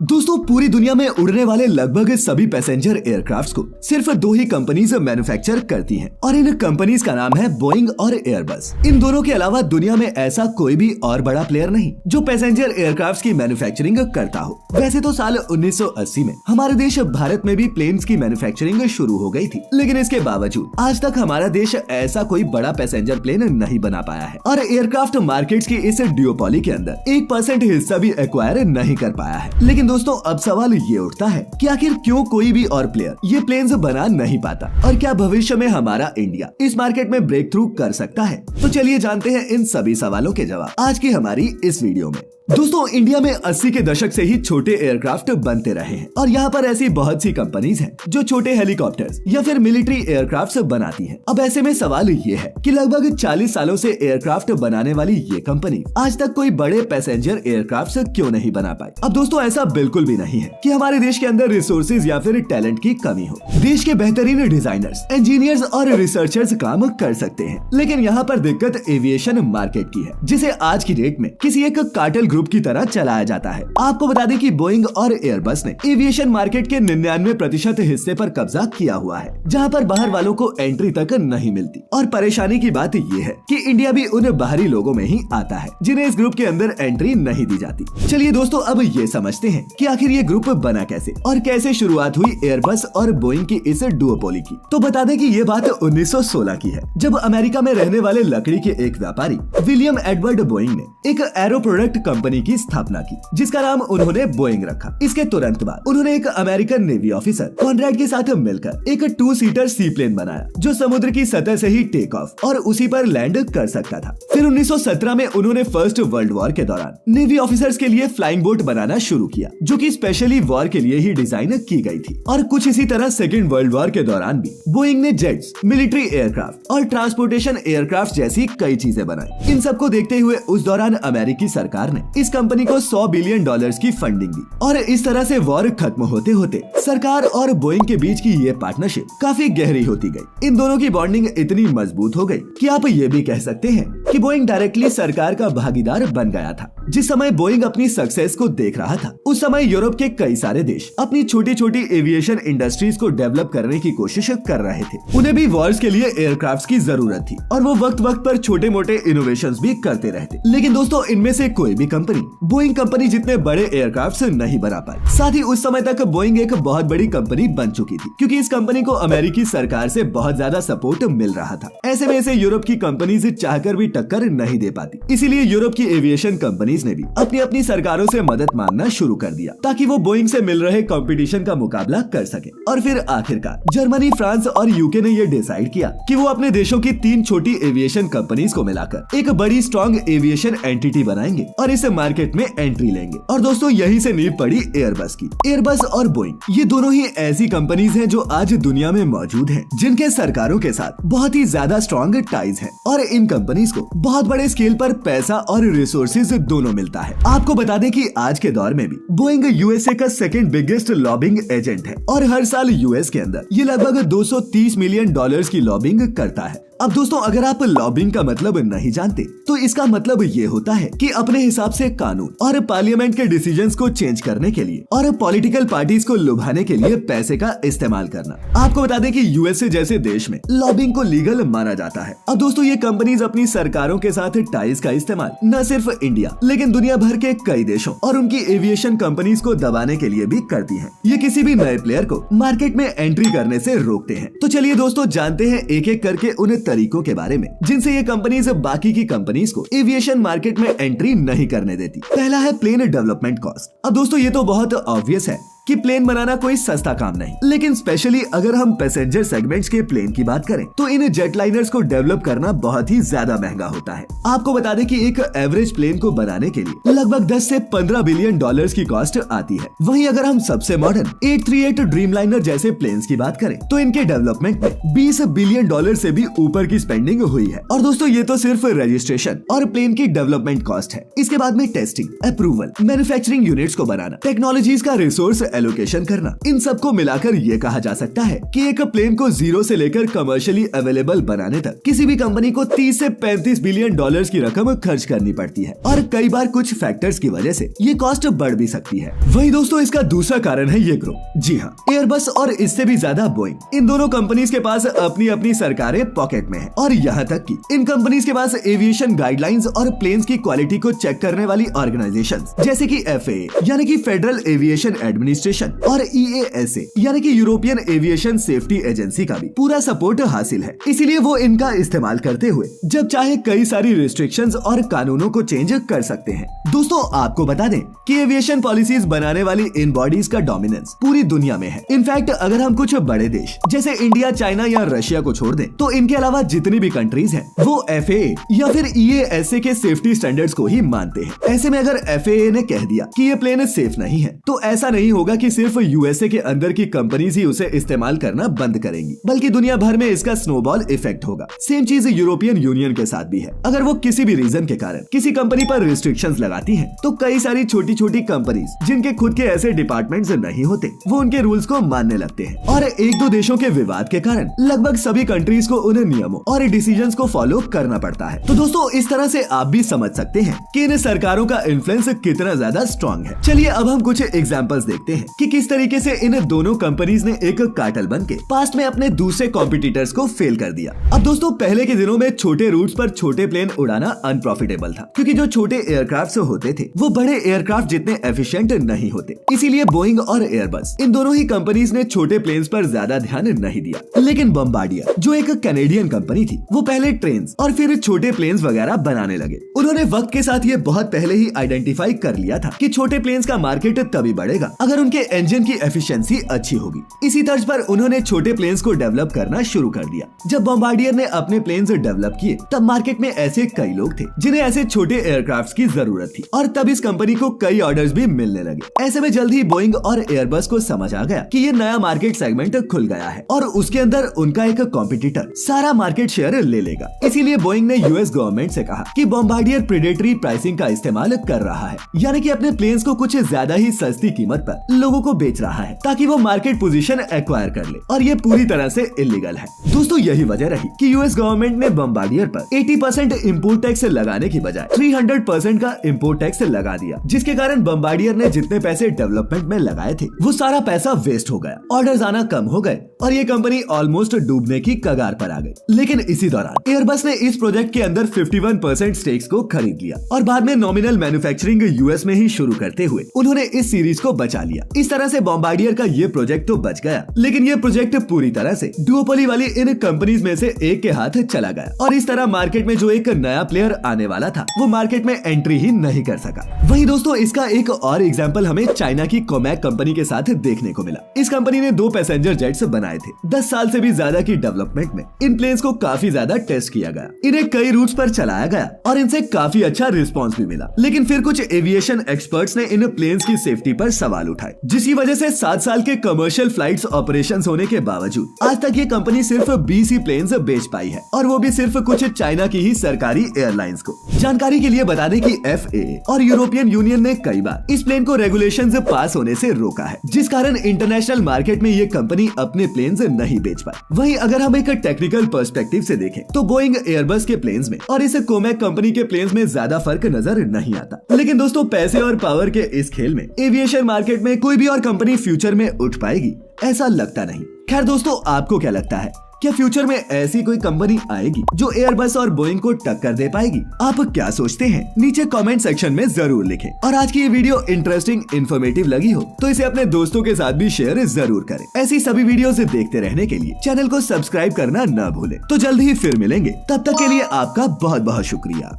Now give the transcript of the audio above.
दोस्तों पूरी दुनिया में उड़ने वाले लगभग सभी पैसेंजर एयरक्राफ्ट्स को सिर्फ दो ही कंपनीज मैन्युफैक्चर करती हैं और इन कंपनीज का नाम है बोइंग और एयरबस। इन दोनों के अलावा दुनिया में ऐसा कोई भी और बड़ा प्लेयर नहीं जो पैसेंजर एयरक्राफ्ट्स की मैन्युफैक्चरिंग करता हो। वैसे तो साल 1980 में हमारे देश भारत में भी प्लेन्स की मैन्युफैक्चरिंग शुरू हो गई थी, लेकिन इसके बावजूद आज तक हमारा देश ऐसा कोई बड़ा पैसेंजर प्लेन नहीं बना पाया है और एयरक्राफ्ट मार्केट्स की इस ड्यूओपोली के अंदर 1% हिस्सा भी एक्वायर नहीं कर पाया है। लेकिन दोस्तों अब सवाल ये उठता है कि आखिर क्यों कोई भी और प्लेयर ये प्लेन्स बना नहीं पाता और क्या भविष्य में हमारा इंडिया इस मार्केट में ब्रेक थ्रू कर सकता है। तो चलिए जानते हैं इन सभी सवालों के जवाब आज की हमारी इस वीडियो में। दोस्तों इंडिया में 80 के दशक से ही छोटे एयरक्राफ्ट बनते रहे हैं और यहाँ पर ऐसी बहुत सी कंपनीज हैं जो छोटे हेलीकॉप्टर्स या फिर मिलिट्री एयरक्राफ्ट बनाती हैं। अब ऐसे में सवाल ये है कि लगभग 40 सालों से एयरक्राफ्ट बनाने वाली ये कंपनी आज तक कोई बड़े पैसेंजर एयरक्राफ्ट क्यों नहीं बना पाई। अब दोस्तों ऐसा बिल्कुल भी नहीं है कि हमारे देश के अंदर रिसोर्सेज या फिर टैलेंट की कमी हो। देश के बेहतरीन डिजाइनर्स, इंजीनियर्स और रिसर्चर्स काम कर सकते हैं, लेकिन यहाँ पर दिक्कत एविएशन मार्केट की है, जिसे आज की डेट में किसी एक कार्टेल ग्रुप की तरह चलाया जाता है। आपको बता दें कि बोइंग और एयरबस ने एविएशन मार्केट के 99% हिस्से पर कब्जा किया हुआ है, जहां पर बाहर वालों को एंट्री तक नहीं मिलती। और परेशानी की बात ये है कि इंडिया भी उन बाहरी लोगों में ही आता है जिन्हें इस ग्रुप के अंदर एंट्री नहीं दी जाती। चलिए दोस्तों अब ये समझते हैं कि आखिर ये ग्रुप बना कैसे और कैसे शुरुआत हुई एयरबस और बोइंग की इस डुओपोली की। तो बता दें कि ये बात 1916 की है, जब अमेरिका में रहने वाले लकड़ी के एक व्यापारी विलियम एडवर्ड बोइंग ने एक एरो प्रोडक्ट कंपनी की स्थापना की, जिसका नाम उन्होंने बोइंग रखा। इसके तुरंत बाद उन्होंने एक अमेरिकन नेवी ऑफिसर कॉनरेड के साथ मिलकर एक 2-सीटर सी प्लेन बनाया जो समुद्र की सतह से ही टेक ऑफ और उसी पर लैंड कर सकता था। फिर 1917 में उन्होंने फर्स्ट वर्ल्ड वॉर के दौरान नेवी ऑफिसर्स के लिए फ्लाइंग बोट बनाना शुरू किया, जो कि स्पेशली वॉर के लिए ही डिजाइन की गई थी। और कुछ इसी तरह सेकेंड वर्ल्ड वॉर के दौरान भी बोइंग ने जेट्स, मिलिट्री एयरक्राफ्ट और ट्रांसपोर्टेशन एयरक्राफ्ट जैसी कई चीजें बनाई। इन सबको देखते हुए उस दौरान अमेरिकी सरकार ने इस कंपनी को $100 बिलियन की फंडिंग दी और इस तरह से वॉर खत्म होते होते सरकार और बोइंग के बीच की ये पार्टनरशिप काफी गहरी होती गई। इन दोनों की बॉन्डिंग इतनी मजबूत हो गई कि आप ये भी कह सकते हैं कि बोइंग डायरेक्टली सरकार का भागीदार बन गया था। जिस समय बोइंग अपनी सक्सेस को देख रहा था, उस समय यूरोप के कई सारे देश अपनी छोटी छोटी एविएशन इंडस्ट्रीज को डेवलप करने की कोशिश कर रहे थे। उन्हें भी वॉर्स के लिए एयरक्राफ्ट्स की जरूरत थी और वो वक्त वक्त पर छोटे मोटे इनोवेशंस भी करते रहते। लेकिन दोस्तों इनमें से कोई भी कंपनी बोइंग कंपनी जितने बड़े एयरक्राफ्ट्स नहीं बना पाई। साथ ही उस समय तक बोइंग एक बहुत बड़ी कंपनी बन चुकी थी, क्योंकि इस कंपनी को अमेरिकी सरकार से बहुत ज्यादा सपोर्ट मिल रहा था। ऐसे में इसे यूरोप की कंपनीज चाहकर भी टक्कर नहीं दे पाती। इसीलिए यूरोप की एविएशन कंपनीज ने भी अपनी अपनी सरकारों से मदद मांगना शुरू कर दिया, ताकि वो बोइंग से मिल रहे कंपटीशन का मुकाबला कर सके। और फिर आखिरकार जर्मनी, फ्रांस और यूके ने ये डिसाइड किया कि वो अपने देशों की 3 छोटी एविएशन कंपनीज को मिलाकर एक बड़ी स्ट्रॉन्ग एविएशन एंटिटी बनाएंगे और इस मार्केट में एंट्री लेंगे। और दोस्तों यहीं से नींव पड़ी एयरबस की। एयरबस और बोइंग ये दोनों ही ऐसी कंपनीज हैं जो आज दुनिया में मौजूद हैं, जिनके सरकारों के साथ बहुत ही ज्यादा स्ट्रॉन्ग टाइज हैं और इन कंपनीज को बहुत बड़े स्केल पर पैसा और रिसोर्सेज दोनों मिलता है। आपको बता दें कि आज के दौर में भी बोइंग यूएसए का सेकंड बिगेस्ट लॉबिंग एजेंट है और हर साल यूएस के अंदर ये लगभग $230 मिलियन की लॉबिंग करता है। अब दोस्तों अगर आप लॉबिंग का मतलब नहीं जानते, तो इसका मतलब ये होता है कि अपने हिसाब से कानून और पार्लियामेंट के डिसीजंस को चेंज करने के लिए और पॉलिटिकल पार्टीज को लुभाने के लिए पैसे का इस्तेमाल करना। आपको बता दें कि यूएसए जैसे देश में लॉबिंग को लीगल माना जाता है। अब दोस्तों ये कंपनीज अपनी सरकारों के साथ टाइज का इस्तेमाल न सिर्फ इंडिया लेकिन दुनिया भर के कई देशों और उनकी एविएशन कंपनीज को दबाने के लिए भी करती है। ये किसी भी नए प्लेयर को मार्केट में एंट्री करने से रोकते हैं। तो चलिए दोस्तों जानते हैं एक एक करके उन तरीकों के बारे में जिनसे ये कंपनीज बाकी की कंपनीज को एविएशन मार्केट में एंट्री नहीं करने देती। पहला है प्लेन डेवलपमेंट कॉस्ट। अब दोस्तों ये तो बहुत ऑब्वियस है कि प्लेन बनाना कोई सस्ता काम नहीं, लेकिन स्पेशली अगर हम पैसेंजर सेगमेंट्स के प्लेन की बात करें तो इन जेटलाइनर्स को डेवलप करना बहुत ही ज्यादा महंगा होता है। आपको बता दें कि एक एवरेज प्लेन को बनाने के लिए लगभग 10 से 15 बिलियन डॉलर्स की कॉस्ट आती है। वहीं अगर हम सबसे मॉडर्न 838 ड्रीमलाइनर जैसे प्लेन्स की बात करें तो इनके डेवलपमेंट में $20 बिलियन से भी ऊपर की स्पेंडिंग हुई है। और दोस्तों ये तो सिर्फ रजिस्ट्रेशन और प्लेन की डेवलपमेंट कॉस्ट है। इसके बाद में टेस्टिंग, अप्रूवल, मैन्युफैक्चरिंग यूनिट्स को बनाना, टेक्नोलॉजीज का रिसोर्स एलोकेशन करना, इन सबको मिलाकर ये कहा जा सकता है कि एक प्लेन को जीरो से लेकर कमर्शियली अवेलेबल बनाने तक किसी भी कंपनी को 30 से 35 बिलियन डॉलर्स की रकम खर्च करनी पड़ती है और कई बार कुछ फैक्टर्स की वजह से ये कॉस्ट बढ़ भी सकती है। वही दोस्तों इसका दूसरा कारण है ये ग्रोथ। जी हाँ, एयरबस और इससे भी ज्यादा बोइंग, इन दोनों कंपनीज के पास अपनी अपनी सरकारें पॉकेट में है और यहाँ तक कि इन कंपनीज के पास एविएशन गाइडलाइंस और प्लेन्स की क्वालिटी को चेक करने वाली ऑर्गेनाइजेशंस जैसे कि FAA यानी कि फेडरल एविएशन एडमिनिस्ट्रेशन और EASA यानी कि यूरोपियन एविएशन सेफ्टी एजेंसी का भी पूरा सपोर्ट हासिल है। इसीलिए वो इनका इस्तेमाल करते हुए जब चाहे कई सारी रिस्ट्रिक्शंस और कानूनों को चेंज कर सकते हैं। दोस्तों आपको बता दें कि एविएशन पॉलिसीज बनाने वाली इन बॉडीज का डोमिनेंस पूरी दुनिया में है। इनफैक्ट अगर हम कुछ बड़े देश जैसे इंडिया, चाइना या रशिया को छोड़ दें तो इनके अलावा जितनी भी कंट्रीज हैं वो FAA या फिर EASA के सेफ्टी स्टैंडर्ड्स को ही मानते हैं। ऐसे में अगर FAA ने कह दिया कि ये प्लेन सेफ नहीं है तो ऐसा नहीं होगा कि सिर्फ USA के अंदर की कंपनीज ही उसे इस्तेमाल करना बंद करेंगी, बल्कि दुनिया भर में इसका स्नोबॉल इफेक्ट होगा। सेम चीज यूरोपियन यूनियन के साथ भी है। अगर वो किसी भी रीजन के कारण किसी कंपनी पर रिस्ट्रिक्शंस लगाती हैं, तो कई सारी छोटी छोटी कंपनीज जिनके खुद के ऐसे डिपार्टमेंट्स नहीं होते वो उनके रूल्स को मानने लगते हैं और एक दो देशों के विवाद के कारण लगभग सभी कंट्रीज को उन नियमों और डिसीजंस को फॉलो करना पड़ता है। तो दोस्तों इस तरह से आप भी समझ सकते हैं कि इन सरकारों का इन्फ्लुएंस कितना ज्यादा स्ट्रॉन्ग है। चलिए अब हम कुछ एग्जांपल्स देखते हैं कि किस तरीके से इन दोनों कंपनीज ने एक कार्टेल बनके पास्ट में अपने दूसरे कॉम्पिटिटर्स को फेल कर दिया। अब दोस्तों पहले के दिनों में छोटे रूट्स पर छोटे प्लेन उड़ाना अनप्रॉफिटेबल था, क्योंकि जो छोटे एयरक्राफ्ट होते थे वो बड़े एयरक्राफ्ट जितने एफिशिएंट नहीं होते। इसीलिए बोइंग और एयरबस इन दोनों ही कंपनीज ने छोटे प्लेन्स पर ज्यादा ध्यान नहीं दिया। लेकिन बॉम्बार्डियर जो एक कैनेडियन कंपनी थी वो पहले ट्रेन्स और फिर छोटे प्लेन्स वगैरह बनाने लगे। उन्होंने वक्त के साथ ये बहुत पहले ही आइडेंटिफाई कर लिया था कि छोटे प्लेन्स का मार्केट तभी बढ़ेगा अगर उनके इंजन की एफिशिएंसी अच्छी होगी। इसी तर्ज पर उन्होंने छोटे प्लेन्स को डेवलप करना शुरू कर दिया। जब बॉम्बार्डियर ने अपने प्लेन्स डेवलप किए तब मार्केट में ऐसे कई लोग थे जिन्हें ऐसे छोटे एयरक्राफ्ट की जरूरत थी और तब इस कंपनी को कई ऑर्डर्स भी मिलने लगे। ऐसे में जल्द ही बोइंग और एयरबस को समझ आ गया कि ये नया मार्केट सेगमेंट खुल गया है और उसके अंदर उनका एक कॉम्पिटिटर सारा मार्केट शेयर ले लेगा। इसीलिए बोइंग ने US गवर्नमेंट से कहा कि बॉम्बार्डियर प्रेडेटरी प्राइसिंग का इस्तेमाल कर रहा है, यानी कि अपने प्लेन्स को कुछ ज्यादा ही सस्ती कीमत पर लोगों को बेच रहा है ताकि वो मार्केट पोजीशन एक्वायर कर ले, और ये पूरी तरह से इलीगल है। दोस्तों यही वजह रही कि US गवर्नमेंट ने बॉम्बार्डियर पर 80% इम्पोर्ट टैक्स लगाने की बजाय 300% का इम्पोर्ट टैक्स लगा दिया, जिसके कारण बॉम्बार्डियर ने जितने पैसे डेवलपमेंट में लगाए थे वो सारा पैसा वेस्ट हो गया, ऑर्डर्स आना कम हो गए और ये कंपनी ऑलमोस्ट डूबने की कगार पर आ गई। लेकिन इसी दौरान एयरबस ने इस प्रोजेक्ट के अंदर 51% स्टेक्स को खरीद लिया और बाद में नॉमिनल मैन्युफैक्चरिंग US में ही शुरू करते हुए उन्होंने इस सीरीज को बचा लिया। इस तरह से बॉम्बार्डियर का ये प्रोजेक्ट तो बच गया, लेकिन ये प्रोजेक्ट पूरी तरह से डुओपोली वाली इन कंपनीज में से एक के हाथ चला गया और इस तरह मार्केट में जो एक नया प्लेयर आने वाला था वो मार्केट में एंट्री ही नहीं कर सका। वहीं दोस्तों इसका एक और एग्जांपल हमें चाइना की कोमैक कंपनी के साथ देखने को मिला। इस कंपनी ने 2 पैसेंजर जेट्स बनाए थे। 10 साल से भी ज्यादा की डेवलपमेंट में इन प्लेन्स को काफी ज्यादा टेस्ट किया गया, इन्हें कई रूट्स पर चलाया गया और इनसे काफी अच्छा रिस्पॉन्स भी मिला। लेकिन फिर कुछ एविएशन एक्सपर्ट्स ने इन प्लेन्स की सेफ्टी पर सवाल उठाए, जिसकी वजह से 7 साल के कमर्शियल फ्लाइट्स ऑपरेशंस होने के बावजूद आज तक ये कंपनी सिर्फ 20 ही प्लेन्स बेच पाई है, और वो भी सिर्फ कुछ चाइना की ही सरकारी एयरलाइंस को। जानकारी के लिए बता दें कि FAA और यूरोपियन यूनियन ने कई बार इस प्लेन को रेगुलेशंस पास होने से रोका है, जिस कारण इंटरनेशनल मार्केट में ये कंपनी अपने प्लेन्स नहीं बेच पाई। वहीं अगर हम एक टेक्निकल पर्सपेक्टिव से देखें तो बोइंग एयरबस के प्लेन्स में और इस कोमैक कंपनी के प्लेन्स में ज्यादा फर्क नजर नहीं आता। लेकिन दोस्तों पैसे और पावर के इस खेल में एविएशन मार्केट में कोई भी और कंपनी फ्यूचर में उठ पाएगी ऐसा लगता नहीं। खैर दोस्तों आपको क्या लगता है, क्या फ्यूचर में ऐसी कोई कंपनी आएगी जो एयरबस और बोइंग को टक्कर दे पाएगी? आप क्या सोचते हैं नीचे कमेंट सेक्शन में जरूर लिखें। और आज की ये वीडियो इंटरेस्टिंग इन्फॉर्मेटिव लगी हो तो इसे अपने दोस्तों के साथ भी शेयर जरूर करें। ऐसी सभी वीडियो देखते रहने के लिए चैनल को सब्सक्राइब करना न भूलें। तो जल्द ही फिर मिलेंगे, तब तक के लिए आपका बहुत बहुत शुक्रिया।